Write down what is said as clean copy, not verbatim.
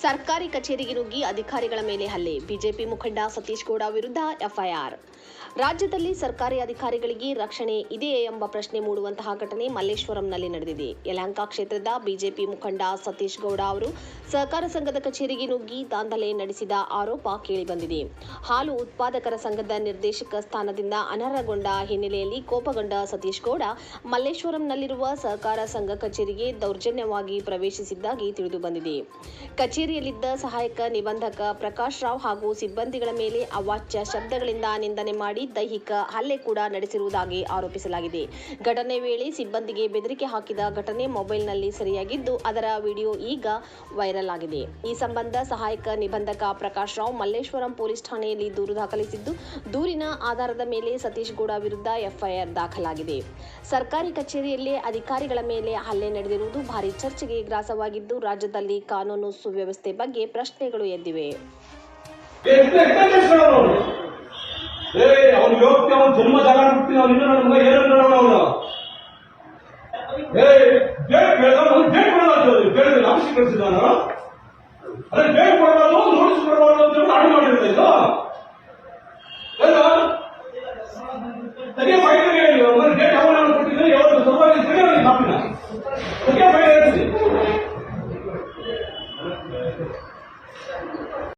ಸರ್ಕಾರಿ ಕಚೇರಿಗೆ ನುಗ್ಗಿ ಅಧಿಕಾರಿಗಳ ಮೇಲೆ ಹಲ್ಲೆ. ಬಿಜೆಪಿ ಮುಖಂಡ ಸತೀಶ್ ಗೌಡ ವಿರುದ್ಧ ಎಫ್ಐಆರ್. ರಾಜ್ಯದಲ್ಲಿ ಸರ್ಕಾರಿ ಅಧಿಕಾರಿಗಳಿಗೆ ರಕ್ಷಣೆ ಇದೆಯೇ ಎಂಬ ಪ್ರಶ್ನೆ ಮೂಡುವಂತಹ ಘಟನೆ ಮಲ್ಲೇಶ್ವರಂನಲ್ಲಿ ನಡೆದಿದೆ. ಯಲಹಂಕ ಕ್ಷೇತ್ರದ ಬಿಜೆಪಿ ಮುಖಂಡ ಸತೀಶ್ ಗೌಡ ಅವರು ಸಹಕಾರ ಸಂಘದ ಕಚೇರಿಗೆ ನುಗ್ಗಿ ದಾಂಧಲೆ ನಡೆಸಿದ ಆರೋಪ ಕೇಳಿಬಂದಿದೆ. ಹಾಲು ಉತ್ಪಾದಕರ ಸಂಘದ ನಿರ್ದೇಶಕ ಸ್ಥಾನದಿಂದ ಅನರ್ಹಗೊಂಡ ಹಿನ್ನೆಲೆಯಲ್ಲಿ ಕೋಪಗೊಂಡ ಸತೀಶ್ ಗೌಡ ಮಲ್ಲೇಶ್ವರಂನಲ್ಲಿರುವ ಸಹಕಾರ ಸಂಘ ಕಚೇರಿಗೆ ದೌರ್ಜನ್ಯವಾಗಿ ಪ್ರವೇಶಿಸಿದ್ದಾಗಿ ತಿಳಿದುಬಂದಿದೆ. ಕಚೇರಿಯಲ್ಲಿದ್ದ ಸಹಾಯಕ ನಿಬಂಧಕ ಪ್ರಕಾಶ್ ರಾವ್ ಹಾಗೂ ಸಿಬ್ಬಂದಿಗಳ ಮೇಲೆ ಅವಾಚ್ಯ ಶಬ್ದಗಳಿಂದ ನಿಂದನೆ ಮಾಡಿ ದೈಹಿಕ ಹಲ್ಲೆ ಕೂಡ ನಡೆಸಿರುವುದಾಗಿ ಆರೋಪಿಸಲಾಗಿದೆ. ಘಟನೆ ವೇಳೆ ಸಿಬ್ಬಂದಿಗೆ ಬೆದರಿಕೆ ಹಾಕಿದ ಘಟನೆ ಮೊಬೈಲ್ನಲ್ಲಿ ಸೆರೆಯಾಗಿದ್ದು, ಅದರ ವಿಡಿಯೋ ಈಗ ವೈರಲ್ ಆಗಿದೆ. ಈ ಸಂಬಂಧ ಸಹಾಯಕ ನಿಬಂಧಕ ಪ್ರಕಾಶ್ ರಾವ್ ಮಲ್ಲೇಶ್ವರಂ ಪೊಲೀಸ್ ಠಾಣೆಯಲ್ಲಿ ದೂರು ದಾಖಲಿಸಿದ್ದು, ದೂರಿನ ಆಧಾರದ ಮೇಲೆ ಸತೀಶ್ ಗೌಡ ವಿರುದ್ಧ ಎಫ್ಐಆರ್ ದಾಖಲಾಗಿದೆ. ಸರ್ಕಾರಿ ಕಚೇರಿಯಲ್ಲೇ ಅಧಿಕಾರಿಗಳ ಮೇಲೆ ಹಲ್ಲೆ ನಡೆದಿರುವುದು ಭಾರೀ ಚರ್ಚೆಗೆ ಗ್ರಾಸವಾಗಿದ್ದು, ರಾಜ್ಯದಲ್ಲಿ ಕಾನೂನು ಸುವ್ಯವಸ್ಥೆ ಬಗ್ಗೆ ಪ್ರಶ್ನೆಗಳು ಎದ್ದಿವೆ. ಅವನು ಯೋಗ್ಯ, ಅವನು ಜನ್ಮ ಜಾಗ ಬಿಡ್ತೀನಿ. ಅವನು ಇನ್ನೂ ನನ್ನ ಏನು ನೋಡೋಣ. ಅವನು ಕೇಳಿದ್ರೆ ಆಫೀಸ್ ಕಳಿಸಿದಾನ. ಅದೇ ಡೇಟ್ ಕೊಡಬಾರ್ದು, ನೋಟಿಸ್ ಕೊಡಬಾರ್ದು ಅಂತ ಅಡ್ಡು ಮಾಡಿರೋದು. ಇದು ತೆಗೆ ಫೈಲ್